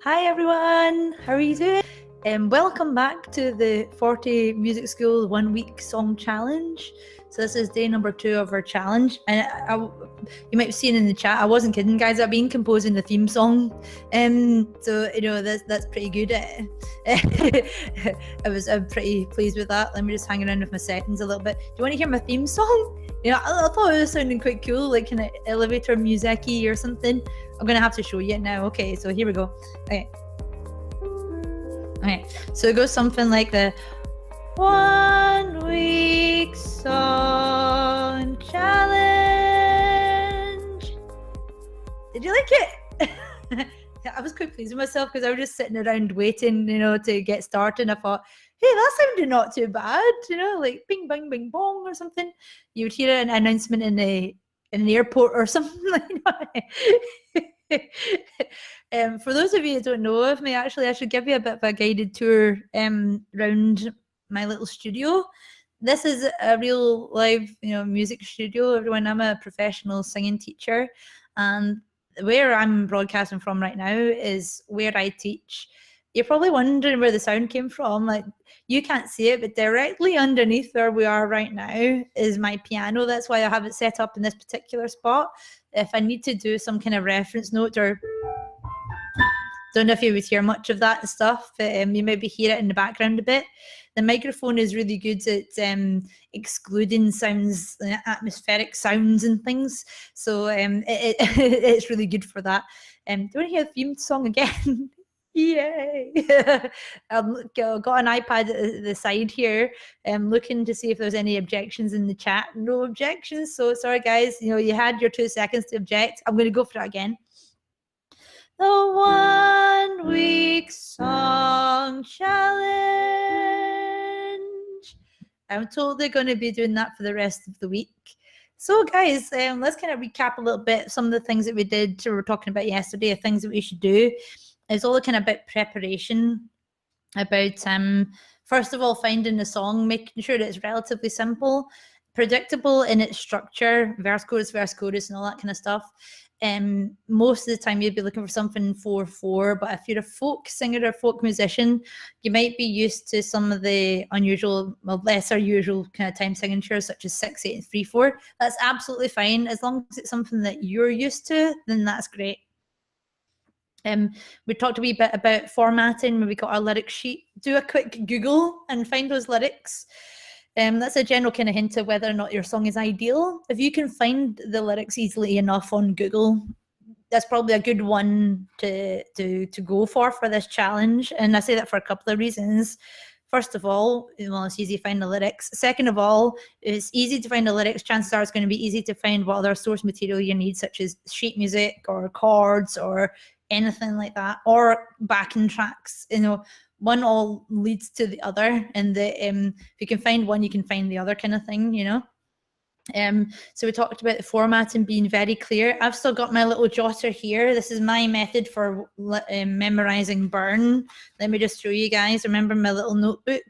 Hi everyone, how are you doing? Welcome back to the 40 Music School 1 week song challenge. So this is day number 2 of our challenge, and you might have seen in the chat, I wasn't kidding guys, I've been composing the theme song, so you know that's pretty good. I'm pretty pleased with that. Let me just hang around with my settings a little bit. Do you want to hear my theme song? You know, I thought it was sounding quite cool, like kind of elevator music-y or something. I'm gonna have to show you it now. Okay, so here we go. Okay, so it goes something like the 1 week song challenge. Did you like it? I was quite pleased with myself because I was just sitting around waiting, you know, to get started. I thought, hey, that sounded not too bad, you know, like bing, bang, bing, bong or something. You would hear an announcement in an airport or something like that. For those of you who don't know of me, actually, I should give you a bit of a guided tour around my little studio. This is a real live, you know, music studio. Everyone, I'm a professional singing teacher, and where I'm broadcasting from right now is where I teach. You're probably wondering where the sound came from. Like, you can't see it, but directly underneath where we are right now is my piano. That's why I have it set up in this particular spot. If I need to do some kind of reference note, or don't know if you would hear much of that stuff, but you maybe hear it in the background a bit. The microphone is really good at excluding sounds, atmospheric sounds and things. So it's really good for that. Do you want to hear the theme song again? Yay! I've got an iPad at the side here. I'm looking to see if there's any objections in the chat. No objections. So sorry, guys. You know, you had your 2 seconds to object. I'm going to go for it again. The 1 week song challenge. I'm totally going to be doing that for the rest of the week. So guys, let's kind of recap a little bit some of the things that we did, we were talking about yesterday, things that we should do. It's all kind of about preparation, about first of all finding the song, making sure that it's relatively simple, predictable in its structure, verse, chorus, and all that kind of stuff. Most of the time you'd be looking for something 4/4, but if you're a folk singer or folk musician, you might be used to some of the unusual, well, lesser usual kind of time signatures, such as 6/8 and 3/4. That's absolutely fine. As long as it's something that you're used to, then that's great. We talked a wee bit about formatting when we got our lyric sheet. Do a quick Google and find those lyrics. That's a general kind of hint of whether or not your song is ideal. If you can find the lyrics easily enough on Google, that's probably a good one to go for this challenge. And I say that for a couple of reasons. First of all, well, it's easy to find the lyrics. Second of all, it's easy to find the lyrics. Chances are it's going to be easy to find what other source material you need, such as sheet music or chords or anything like that, or backing tracks. You know, one all leads to the other, and if you can find one, you can find the other kind of thing, you know. So we talked about the formatting being very clear. I've still got my little jotter here. This is my method for memorizing Burn. Let me just show you guys. Remember my little notebook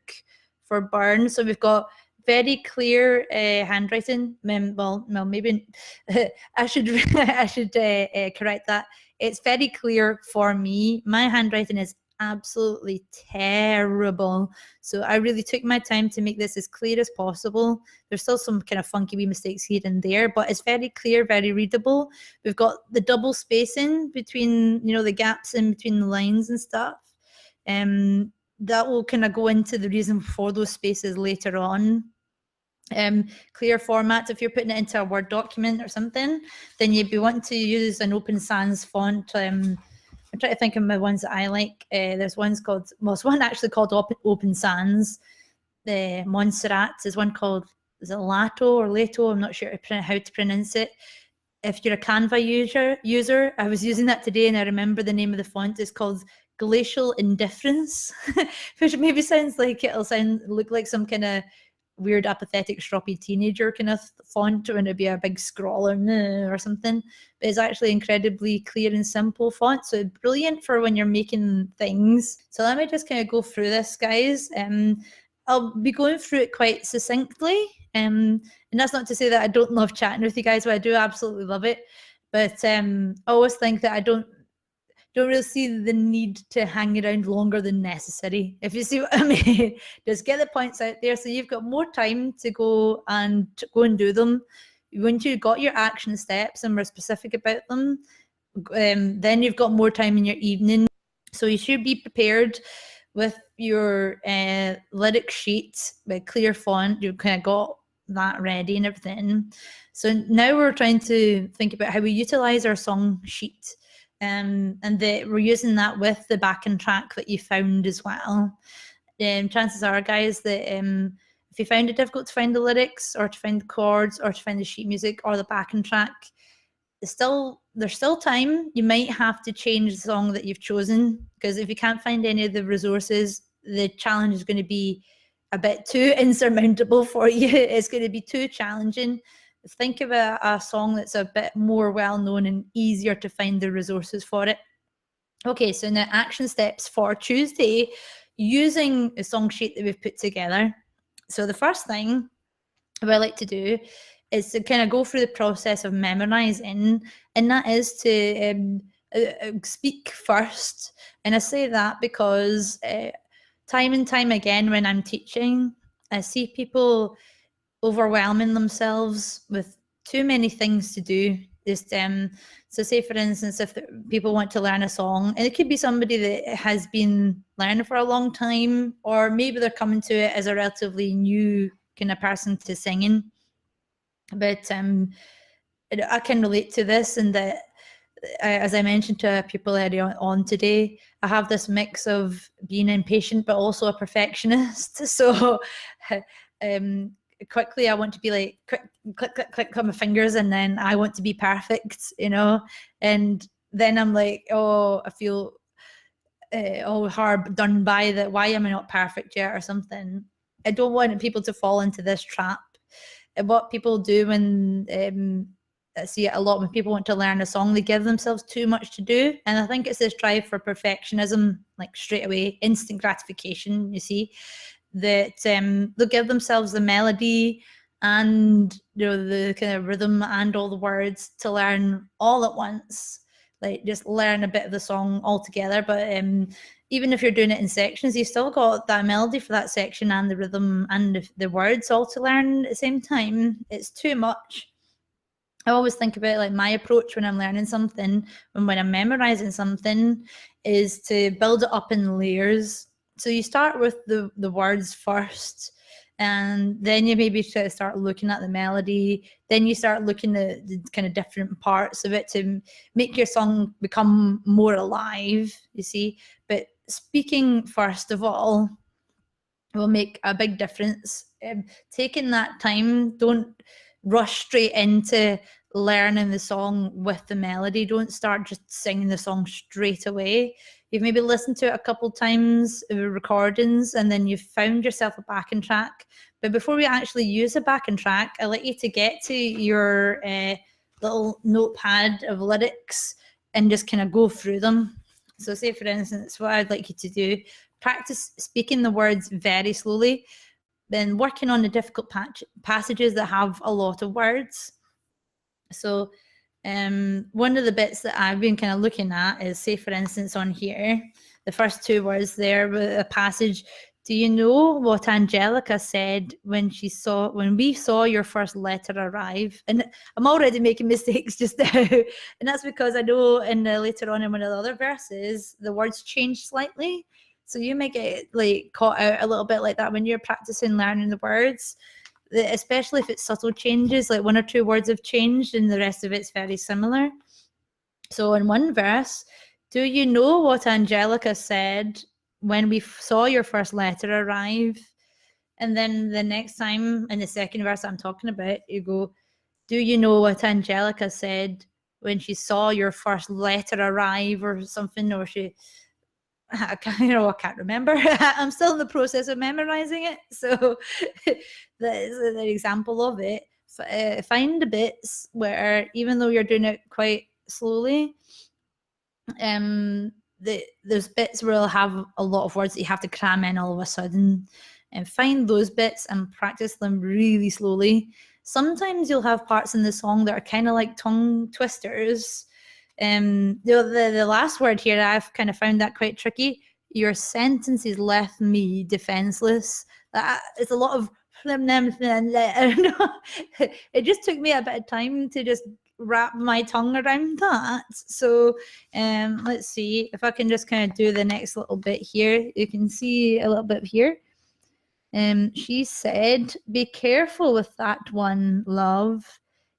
for Burn. So we've got very clear handwriting. Well, maybe I should correct that. It's very clear for me. My handwriting is absolutely terrible, so I really took my time to make this as clear as possible. There's still some kind of funky wee mistakes here and there, but it's very clear, very readable. We've got the double spacing between, you know, the gaps in between the lines and stuff. That will kind of go into the reason for those spaces later on. Clear format. If you're putting it into a Word document or something, then you'd be wanting to use an Open Sans font. I'm trying to think of my ones that I like. There's ones called, well, there's one actually called Open Sans. Montserrat. There's one called, is it Lato or Lato? I'm not sure how to pronounce it. If you're a Canva user, I was using that today and I remember the name of the font is called Glacial Indifference, which maybe sounds like it'll look like some kind of weird apathetic stroppy teenager kind of font, or it'd be a big scroller or something, but it's actually incredibly clear and simple font, so brilliant for when you're making things. So let me just kind of go through this, guys. I'll be going through it quite succinctly, and that's not to say that I don't love chatting with you guys, but I do absolutely love it. But I always think that I don't don't really see the need to hang around longer than necessary, if you see what I mean. Just get the points out there so you've got more time to go and do them. Once you've got your action steps and we're specific about them, then you've got more time in your evening. So you should be prepared with your lyric sheet with clear font. You've kind of got that ready and everything. So now we're trying to think about how we utilize our song sheet, and that we're using that with the backing track that you found as well. Chances are, guys, that if you found it difficult to find the lyrics or to find the chords or to find the sheet music or the backing track, there's still time. You might have to change the song that you've chosen, because if you can't find any of the resources, the challenge is going to be a bit too insurmountable for you. It's going to be too challenging. Think of a song that's a bit more well-known and easier to find the resources for it. Okay, so now action steps for Tuesday using a song sheet that we've put together. So the first thing what I like to do is to kind of go through the process of memorizing, and that is to speak first. And I say that because time and time again when I'm teaching, I see people overwhelming themselves with too many things to do. Just so say for instance, if people want to learn a song, and it could be somebody that has been learning for a long time, or maybe they're coming to it as a relatively new kind of person to singing. But I can relate to this, and that as I mentioned to people earlier on today, I have this mix of being impatient but also a perfectionist. So quickly I want to be like click on my fingers, and then I want to be perfect, and then I'm like, oh, I feel hard done by that. Why am I not perfect yet or something? I don't want people to fall into this trap. And what people do when I see it a lot when people want to learn a song, they give themselves too much to do. And I think it's this drive for perfectionism, like straight away, instant gratification, you see, that they'll give themselves the melody and the kind of rhythm and all the words to learn all at once, like just learn a bit of the song all together. But even if you're doing it in sections, you've still got that melody for that section and the rhythm and the words all to learn at the same time. It's too much. I always think about like my approach when I'm learning something and when I'm memorizing something is to build it up in layers. So you start with the words first, and then you maybe start looking at the melody. Then you start looking at the kind of different parts of it to make your song become more alive, you see. But speaking first of all will make a big difference. Taking that time, don't rush straight into learning the song with the melody. Don't start just singing the song straight away. You've maybe listened to it a couple times, recordings, and then you've found yourself a backing track. But before we actually use a backing track, I'd like you to get to your little notepad of lyrics and just kind of go through them. So say, for instance, what I'd like you to do, practice speaking the words very slowly, then working on the difficult passages that have a lot of words. So one of the bits that I've been kind of looking at is, say, for instance, on here, the first two words there, a passage. Do you know what Angelica said when we saw your first letter arrive? And I'm already making mistakes just now. And that's because I know later on in one of the other verses, the words change slightly. So you may get like caught out a little bit like that when you're practicing learning the words, especially if it's subtle changes, like one or two words have changed and the rest of it's very similar. So in one verse, do you know what Angelica said when we saw your first letter arrive? And then the next time in the second verse I'm talking about, you go, do you know what Angelica said when she saw your first letter arrive or something? Or I can't remember. I'm still in the process of memorizing it. So that is an example of it. Find the bits where, even though you're doing it quite slowly, there's bits where it'll have a lot of words that you have to cram in all of a sudden, and find those bits and practice them really slowly. Sometimes you'll have parts in the song that are kind of like tongue twisters, The last word here, I've kind of found that quite tricky. Your sentences left me defenseless. It's a lot of it just took me a bit of time to just wrap my tongue around that. So let's see if I can just kind of do the next little bit here. You can see a little bit here. She said, be careful with that one, love.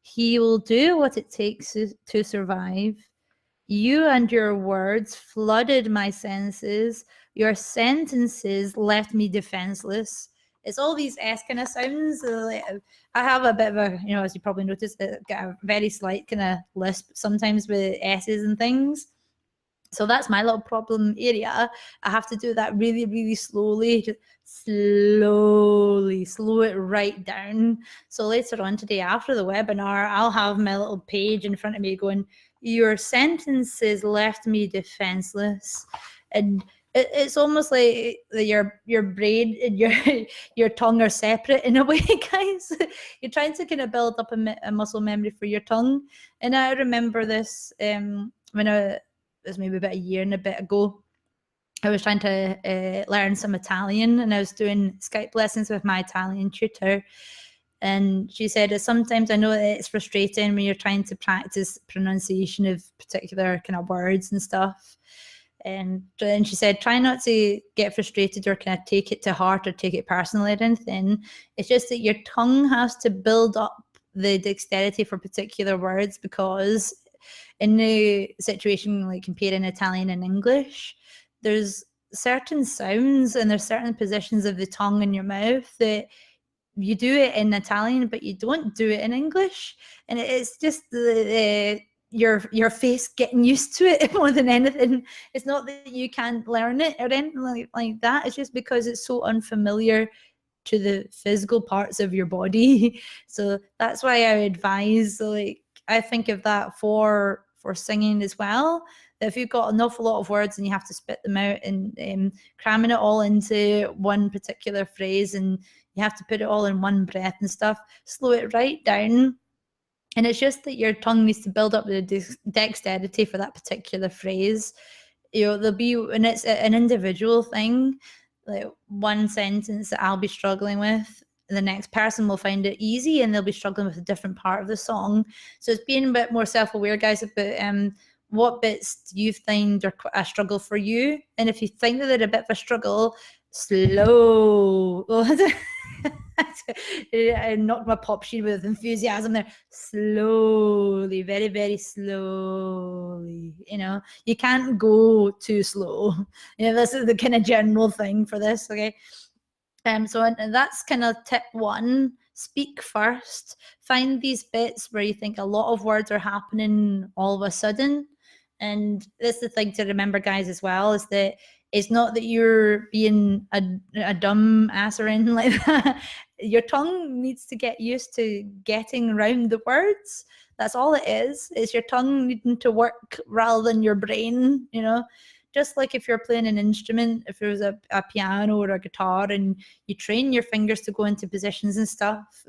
He will do what it takes to survive. You and your words flooded my senses. Your sentences left me defenseless. It's all these S kind of sounds. I have a bit of a, as you probably noticed, got a very slight kind of lisp sometimes with S's and things. So that's my little problem area. I have to do that really, really slowly, just slowly, slow it right down. So later on today, after the webinar, I'll have my little page in front of me going, your sentences left me defenseless. And it's almost like your brain and your tongue are separate in a way, guys. You're trying to kind of build up a muscle memory for your tongue. And I remember this when it was maybe about a year and a bit ago. I was trying to learn some Italian, and I was doing Skype lessons with my Italian tutor. And she said, sometimes I know that it's frustrating when you're trying to practice pronunciation of particular kind of words and stuff. And she said, try not to get frustrated or kind of take it to heart or take it personally or anything. It's just that your tongue has to build up the dexterity for particular words, because in the situation like comparing Italian and English, there's certain sounds and there's certain positions of the tongue in your mouth that you do it in Italian, but you don't do it in English. And it's just your face getting used to it more than anything. It's not that you can't learn it or anything like that. It's just because it's so unfamiliar to the physical parts of your body. So that's why I advise, like, I think of that for singing as well. That if you've got an awful lot of words and you have to spit them out and cramming it all into one particular phrase, and you have to put it all in one breath and stuff, slow it right down. And it's just that your tongue needs to build up the dexterity for that particular phrase. There'll be, and it's an individual thing. Like one sentence that I'll be struggling with, the next person will find it easy and they'll be struggling with a different part of the song. So it's being a bit more self-aware, guys, about what bits do you find are a struggle for you. And if you think that they're a bit of a struggle, slow. I knocked my pop sheet with enthusiasm there. Slowly, very, very slowly. You can't go too slow. This is the kind of general thing for this, okay? So that's kind of tip one. Speak first. Find these bits where you think a lot of words are happening all of a sudden. And this is the thing to remember, guys, as well, is that it's not that you're being a dumb ass or anything like that. Your tongue needs to get used to getting around the words. That's all it is. It's your tongue needing to work rather than your brain, Just like if you're playing an instrument, if there's a piano or a guitar and you train your fingers to go into positions and stuff,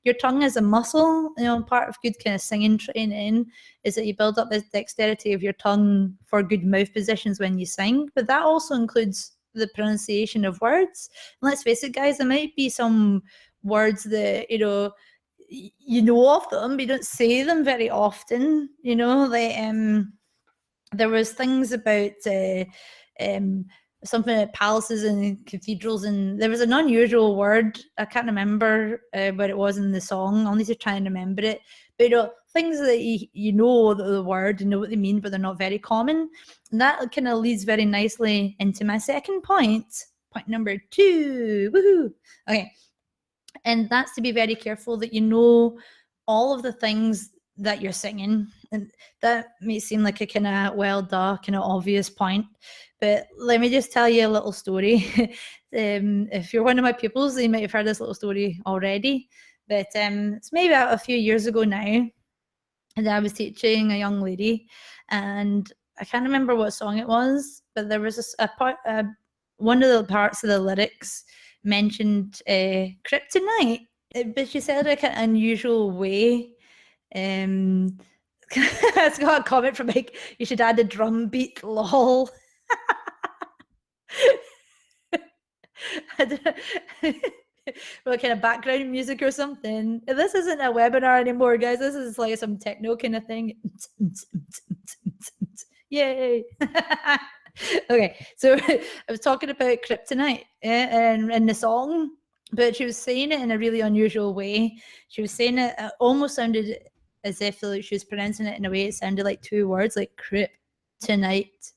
your tongue is a muscle. Part of good kind of singing training is that you build up this dexterity of your tongue for good mouth positions when you sing. But that also includes the pronunciation of words. And let's face it, guys, there might be some words that, you know of them, but you don't say them very often. There was things about something at palaces and cathedrals, and there was an unusual word. I can't remember what it was in the song. I'll need to try and remember it. But things that you know the word and know what they mean, but they're not very common. And that kind of leads very nicely into my second point. Point number 2. Woohoo! Okay. And that's to be very careful that you know all of the things that you're singing. And that may seem like a kind of kind of obvious point, but let me just tell you a little story. If you're one of my pupils, you might have heard this little story already, but it's maybe a few years ago now, and I was teaching a young lady, and I can't remember what song it was, but there was a part, one of the parts of the lyrics mentioned kryptonite, but she said it in an unusual way. It's got a comment from Mike. You should add a drum beat, lol. What kind of background music or something? This isn't a webinar anymore, guys. This is like some techno kind of thing. Yay. Okay, so I was talking about kryptonite and in the song, but she was saying it in a really unusual way. She was saying it almost sounded as if like she was pronouncing it in a way it sounded like two words, like kryptonite.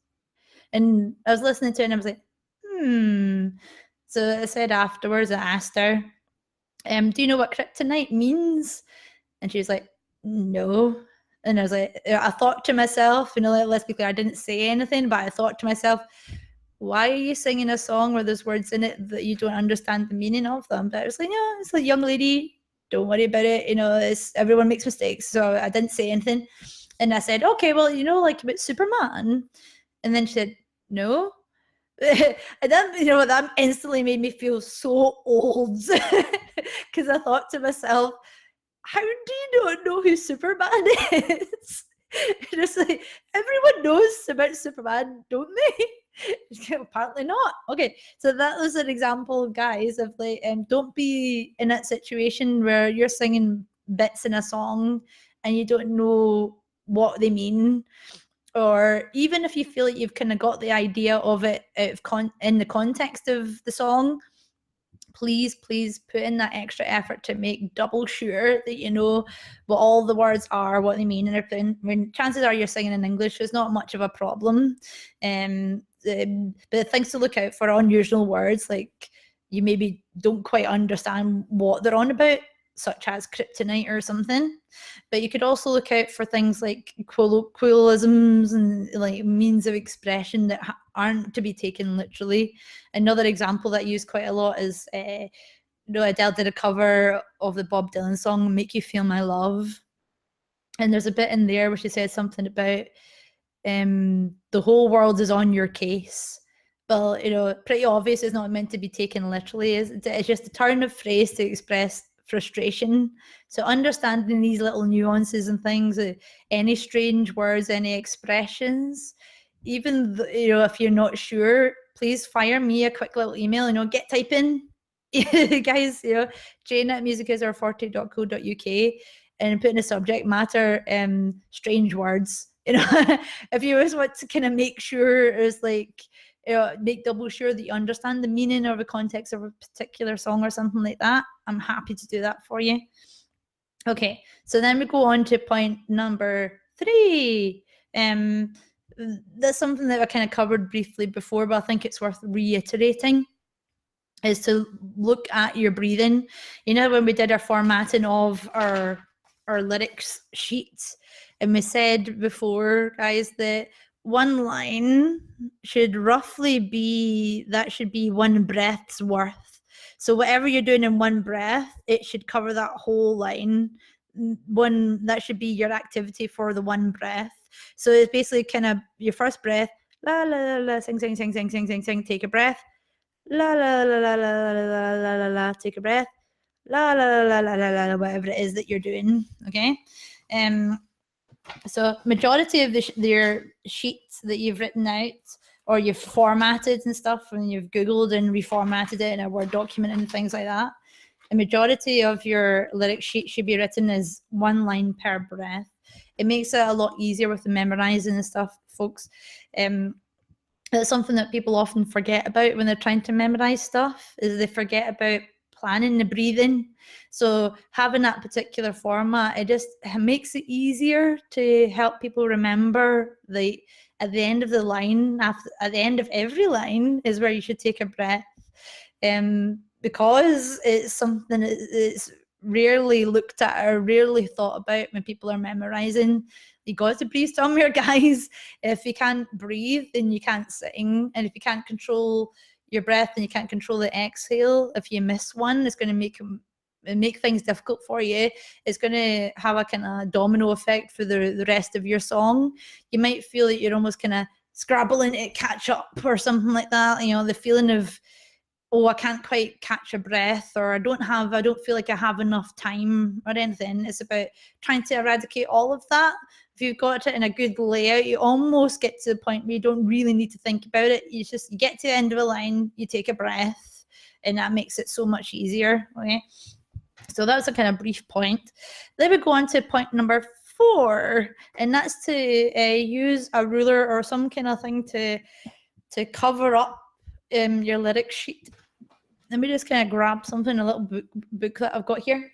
And I was listening to it and I was like, So I said afterwards, I asked her, do you know what kryptonite means? And she was like, no. And I was like, I thought to myself, let's be clear, I didn't say anything, but I thought to myself, why are you singing a song where there's words in it that you don't understand the meaning of them? But I was like, no, it's like, young lady, don't worry about it. It's everyone makes mistakes. So I didn't say anything. And I said, okay, well, like about Superman. And then she said, no. And then, that instantly made me feel so old because I thought to myself, how do you not know who Superman is? Just like, everyone knows about Superman, don't they? Apparently not. Okay, so that was an example, guys, of like, don't be in that situation where you're singing bits in a song and you don't know what they mean. Or even if you feel like you've kind of got the idea of it in the context of the song, please put in that extra effort to make double sure that you know what all the words are, what they mean, and everything. When chances are you're singing in English, it's not much of a problem. But things to look out for are unusual words, like you maybe don't quite understand what they're on about, such as kryptonite or something. But you could also look out for things like colloquialisms and like means of expression that aren't to be taken literally. Another example that I use quite a lot is Adele did a cover of the Bob Dylan song "Make You Feel My Love," and there's a bit in there where she said something about the whole world is on your case. Well, pretty obvious it's not meant to be taken literally. It's just a turn of phrase to express frustration. So understanding these little nuances and things, any strange words, any expressions, even if you're not sure, please fire me a quick little email. Get typing, guys. Jane@musicisr40.co.uk and put in the subject matter strange words. If you always want to kind of make sure it's like make double sure that you understand the meaning or the context of a particular song or something like that, I'm happy to do that for you. Okay, so then we go on to point number 3. That's something that I kind of covered briefly before, but I think it's worth reiterating, is to look at your breathing. When we did our formatting of our lyrics sheets, and we said before, guys, that one line should roughly be one breath's worth. So whatever you're doing in one breath, it should cover that whole line. That should be your activity for the one breath. So it's basically kind of your first breath, la la la la, sing sing sing sing sing sing sing, take a breath, la la la la la la la la la, take a breath, la la la la la la, whatever it is that you're doing. Okay. So majority of your sheets that you've written out or you've formatted and stuff, and you've Googled and reformatted it in a Word document and things like that, the majority of your lyric sheet should be written as one line per breath. It makes it a lot easier with the memorizing and stuff, folks. That's something that people often forget about when they're trying to memorize stuff, is they forget about planning the breathing. So having that particular format, it just makes it easier to help people remember at the end of the line, at the end of every line is where you should take a breath, because it's something that's rarely looked at or rarely thought about when people are memorizing. You got to breathe somewhere, guys. If you can't breathe, then you can't sing, and if you can't control your breath and you can't control the exhale, if you miss one, it's going to make things difficult for you. It's going to have a kind of domino effect for the rest of your song. You might feel that you're almost kind of scrabbling to catch up or something like that. The feeling of, oh, I can't quite catch a breath, or I don't feel like I have enough time or anything. It's about trying to eradicate all of that if you've got it in a good layout, you almost get to the point where you don't really need to think about it. You get to the end of a line, you take a breath, and that makes it so much easier. Okay, so that's a kind of brief point. Then we go on to point number 4, and that's to use a ruler or some kind of thing to cover up your lyric sheet. Let me just kind of grab something, a little book that I've got here.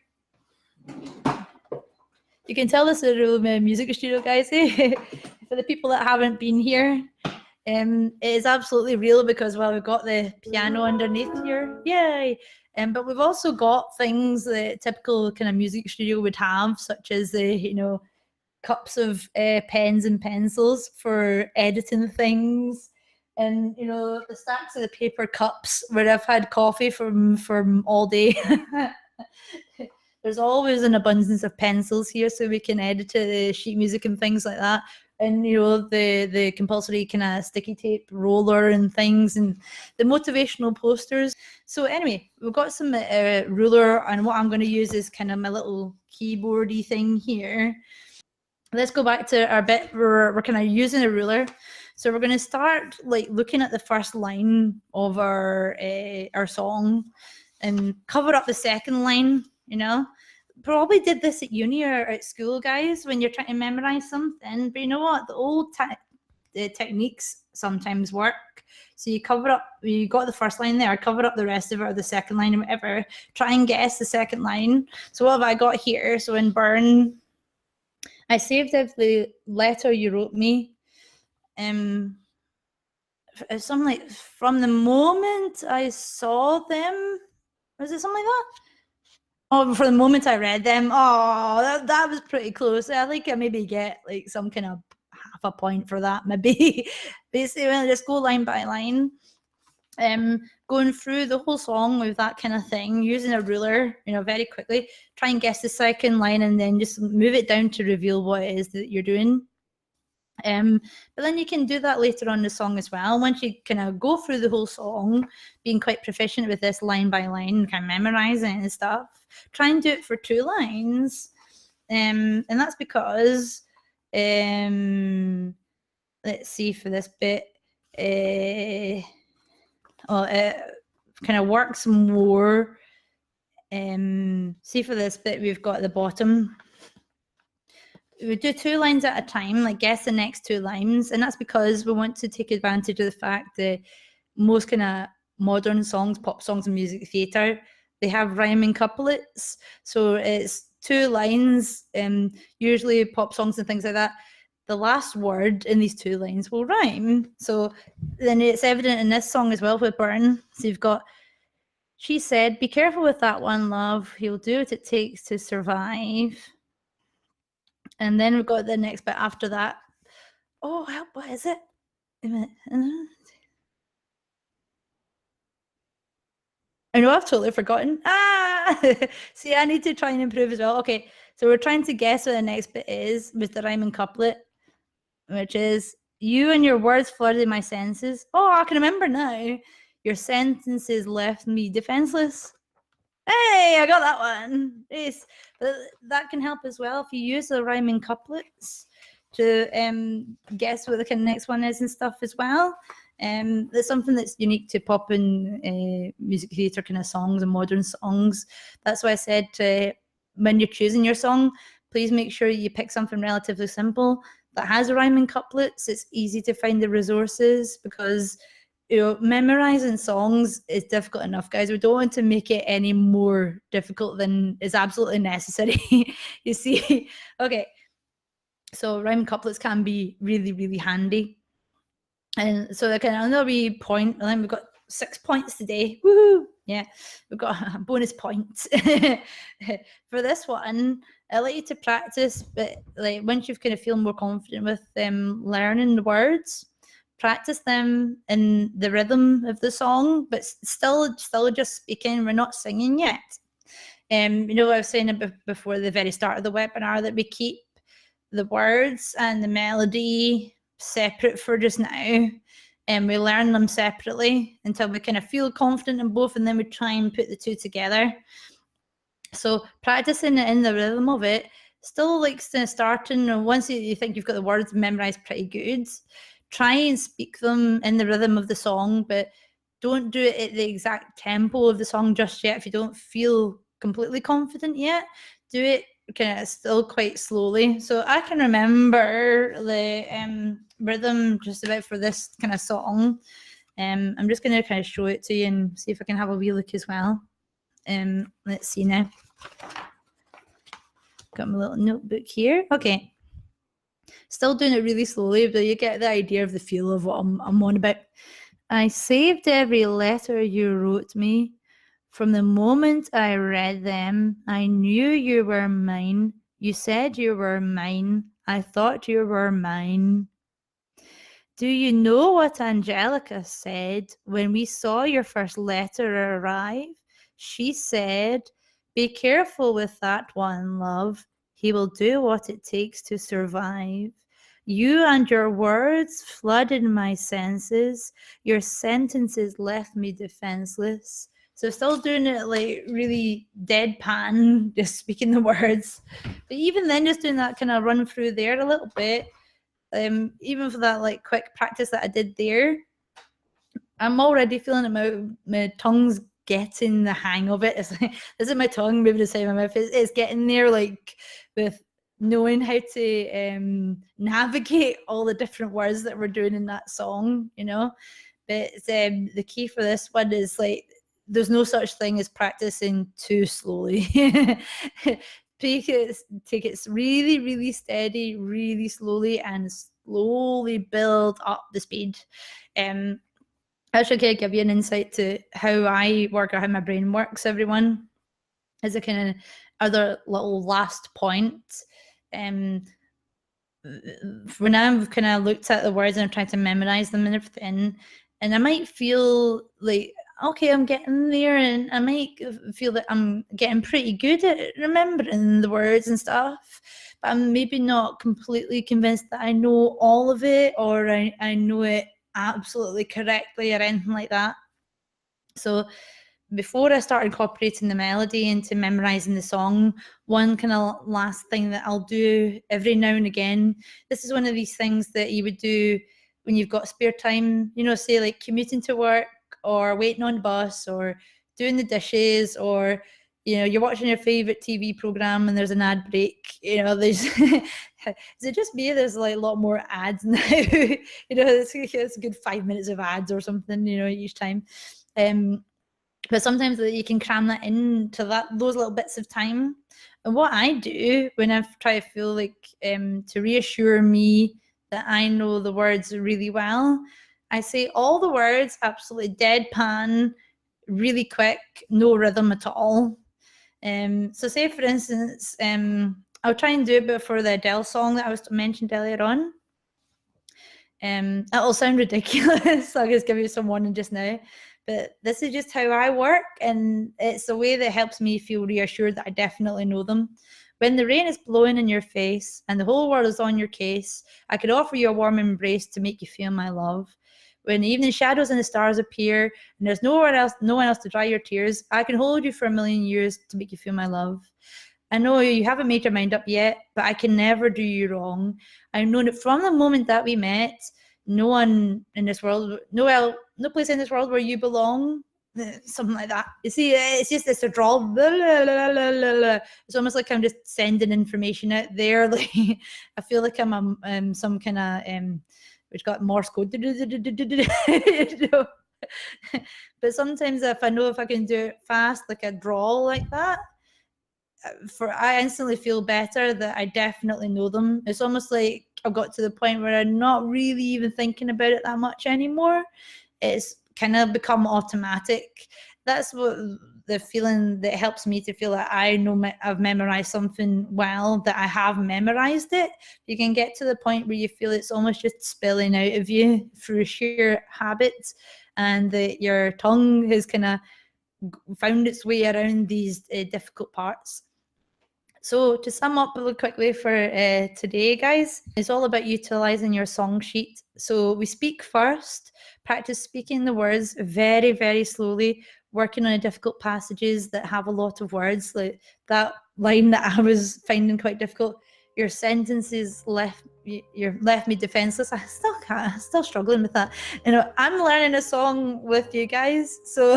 You can tell this is a real music studio, guys. For the people that haven't been here, it is absolutely real because, well, we've got the piano underneath here. Yay! But we've also got things that typical kind of music studio would have, such as the, cups of pens and pencils for editing things. And, the stacks of the paper cups where I've had coffee from all day. There's always an abundance of pencils here so we can edit the sheet music and things like that. And, the compulsory kind of sticky tape roller and things and the motivational posters. So anyway, we've got some ruler, and what I'm going to use is kind of my little keyboardy thing here. Let's go back to our bit where we're kind of using a ruler. So we're going to start looking at the first line of our song and cover up the second line. Probably did this at uni or at school, guys, when you're trying to memorize something. But you know what? The old the techniques sometimes work. So you got the first line there, cover up the rest of it, or the second line, or whatever. Try and guess the second line. So what have I got here? So in Burn, I saved the letter you wrote me. Something like, from the moment I saw them. Was it something like that? Oh, for the moment I read them. Oh, that was pretty close. I think I maybe get some kind of half a point for that, maybe. Basically, just go line by line. Going through the whole song with that kind of thing, using a ruler, very quickly. Try and guess the second line and then just move it down to reveal what it is that you're doing. But then you can do that later on in the song as well. Once you kind of go through the whole song, being quite proficient with this line by line, kind of memorizing and stuff, try and do it for 2 lines. And that's because, let's see, for this bit, it kind of works more. See, for this bit, we've got at the bottom. We do 2 lines at a time, guess the next 2 lines, and that's because we want to take advantage of the fact that most kind of modern songs, pop songs and music theatre, they have rhyming couplets. So it's 2 lines, usually pop songs and things like that. The last word in these 2 lines will rhyme. So then it's evident in this song as well with Burn. So you've got, she said, be careful with that one, love. He'll do what it takes to survive. And then we've got the next bit after that. Oh, help, what is it? A minute. I know, I've totally forgotten. See, I need to try and improve as well. Okay, so we're trying to guess what the next bit is with the rhyming couplet, which is, you and your words flooded my senses. Oh, I can remember now. Your sentences left me defenseless. Hey, I got that one. Yes, but that can help as well if you use the rhyming couplets to guess what the kind of next one is and stuff as well. There's something that's unique to pop and music theatre kind of songs and modern songs. That's why I said when you're choosing your song, please make sure you pick something relatively simple that has rhyming couplets. It's easy to find the resources because memorizing songs is difficult enough, guys. We don't want to make it any more difficult than is absolutely necessary. You see? Okay, so rhyming couplets can be really, really handy. And so another wee point, and then we've got 6 points today. Woohoo! Yeah, we've got a bonus points for this one. I like you to practice, but once you've kind of feel more confident with learning the words, practice them in the rhythm of the song, but still just speaking. We're not singing yet. I was saying before the very start of the webinar that we keep the words and the melody separate for just now, and we learn them separately until we kind of feel confident in both, and then we try and put the 2 together. So practicing it in the rhythm of it still like starting, and once you think you've got the words memorized pretty good, try and speak them in the rhythm of the song, but don't do it at the exact tempo of the song just yet if you don't feel completely confident yet. Do it kind of still quite slowly. So I can remember the rhythm just about for this kind of song. I'm just going to kind of show it to you and see if I can have a wee look as well. Let's see now. Got my little notebook here. Okay. Still doing it really slowly, but you get the idea of the feel of what I'm on about. I saved every letter you wrote me. From the moment I read them, I knew you were mine. You said you were mine. I thought you were mine. Do you know what Angelica said when we saw your first letter arrive? She said, "Be careful with that one, love. He will do what it takes to survive." You and your words flooded my senses. Your sentences left me defenseless. So still doing it like really deadpan, just speaking the words. But even then, just doing that kind of run through there a little bit, even for that like quick practice that I did there, I'm already feeling it. My tongue's getting the hang of it. It's like, this is my tongue moving the side of my mouth. It's getting there, like with knowing how to navigate all the different words that we're doing in that song, you know. But the key for this one is like there's no such thing as practicing too slowly. take it really, really steady, really slowly, and slowly build up the speed. I should kind of give you an insight to how I work or how my brain works, everyone, as a kind of other little last point. When I've kind of looked at the words and I'm trying to memorize them and everything, and I might feel like, okay, I'm getting there, and I might feel that I'm getting pretty good at remembering the words and stuff, but I'm maybe not completely convinced that I know all of it, or I know it absolutely correctly or anything like that. So before I start incorporating the melody into memorizing the song, one kind of last thing that I'll do every now and again, this is one of these things that you would do when you've got spare time, you know, say like commuting to work or waiting on the bus or doing the dishes, or, you know, you're watching your favorite TV program and there's an ad break, you know, there's, is it just me? There's like a lot more ads now, you know, it's a good 5 minutes of ads or something, you know, each time. But sometimes you can cram that into those little bits of time. And what I do when I try to feel like to reassure me that I know the words really well, I say all the words absolutely deadpan, really quick, no rhythm at all. So say for instance, I'll try and do it before the Adele song that I was mentioned earlier on. It'll sound ridiculous. I'll just give you some warning just now. But this is just how I work, and it's a way that helps me feel reassured that I definitely know them. When the rain is blowing in your face and the whole world is on your case, I could offer you a warm embrace to make you feel my love. When the evening shadows and the stars appear and there's no one else to dry your tears, I can hold you for a million years to make you feel my love. I know you haven't made your mind up yet, but I can never do you wrong. I've known it from the moment that we met. No one in this world, no place in this world where you belong, something like that. You see, it's just this drawl. Blah, blah, blah, blah, blah. It's almost like I'm just sending information out there. Like I feel like I'm some kind of which got Morse code. You know? But sometimes if I can do it fast, like a drawl like that, I instantly feel better that I definitely know them. It's almost like I've got to the point where I'm not really even thinking about it that much anymore. It's kind of become automatic. That's what the feeling that helps me to feel like I know I've memorized something well, that I have memorized it. You can get to the point where you feel it's almost just spilling out of you through sheer habit, and that your tongue has kind of found its way around these difficult parts. So to sum up really quickly for today, guys, it's all about utilizing your song sheet. So we speak first, practice speaking the words very, very slowly, working on difficult passages that have a lot of words, like that line that I was finding quite difficult. Your sentences left me defenseless. I still can't. I'm still struggling with that. I'm learning a song with you guys, so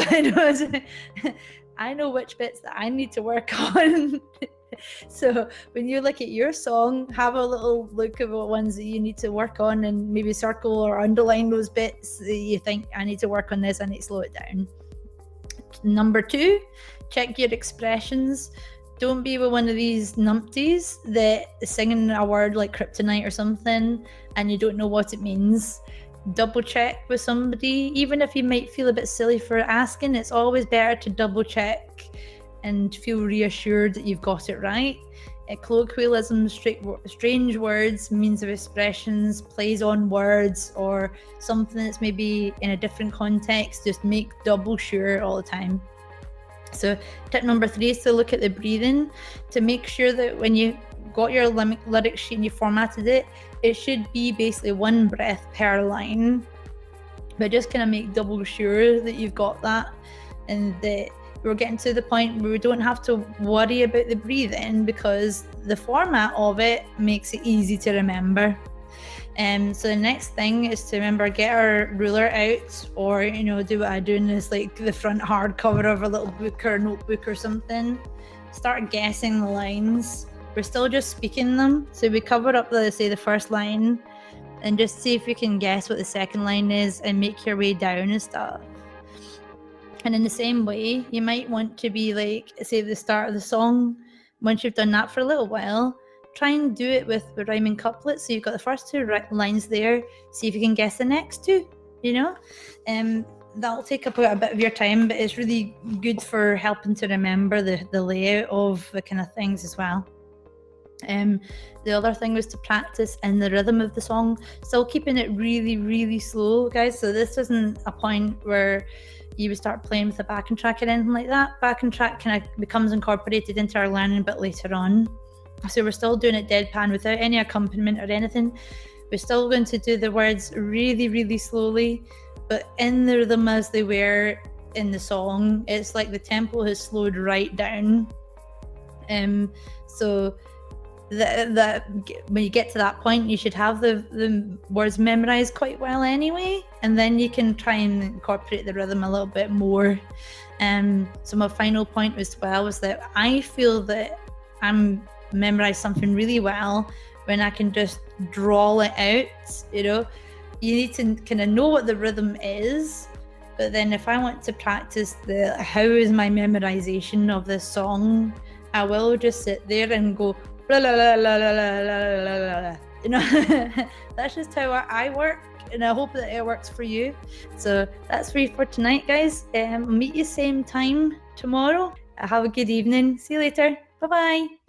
I know which bits that I need to work on. So when you look at your song, have a little look at what ones that you need to work on, and maybe circle or underline those bits that you think, I need to work on this, I need to slow it down. Number 2, check your expressions. Don't be with one of these numpties that is singing a word like kryptonite or something and you don't know what it means. Double check with somebody. Even if you might feel a bit silly for asking, it's always better to double check and feel reassured that you've got it right. Colloquialisms, strange words, means of expressions, plays on words, or something that's maybe in a different context, just make double sure all the time. So tip number 3 is to look at the breathing, to make sure that when you got your lyric sheet and you formatted it, it should be basically one breath per line, but just kind of make double sure that you've got that, and that we're getting to the point where we don't have to worry about the breathing because the format of it makes it easy to remember. So the next thing is to remember, get our ruler out, or do what I do in this, like the front hardcover of a little book or notebook or something. Start guessing the lines. We're still just speaking them, so we cover up the first line and just see if you can guess what the second line is and make your way down and stuff. And in the same way, you might want to be like, say, the start of the song. Once you've done that for a little while, try and do it with the rhyming couplets. So you've got the first 2 lines there. See if you can guess the next 2. That'll take up a bit of your time, but it's really good for helping to remember the layout of the kind of things as well. The other thing was to practice in the rhythm of the song, still keeping it really, really slow, guys. So this isn't a point where you would start playing with a backing track or anything like that. Backing track kind of becomes incorporated into our learning a bit later on. So we're still doing it deadpan without any accompaniment or anything. We're still going to do the words really, really slowly, but in the rhythm as they were in the song. It's like the tempo has slowed right down. So that when you get to that point, you should have the words memorized quite well anyway, and then you can try and incorporate the rhythm a little bit more. So my final point as well was that I feel that I'm memorized something really well when I can just drawl it out. You need to kind of know what the rhythm is, but then if I want to practice how is my memorization of this song, I will just sit there and go blah, blah, blah, blah, blah, blah, blah. That's just how I work, and I hope that it works for you. So that's for you for tonight, guys. Meet you same time tomorrow. Have a good evening. See you later. Bye-bye.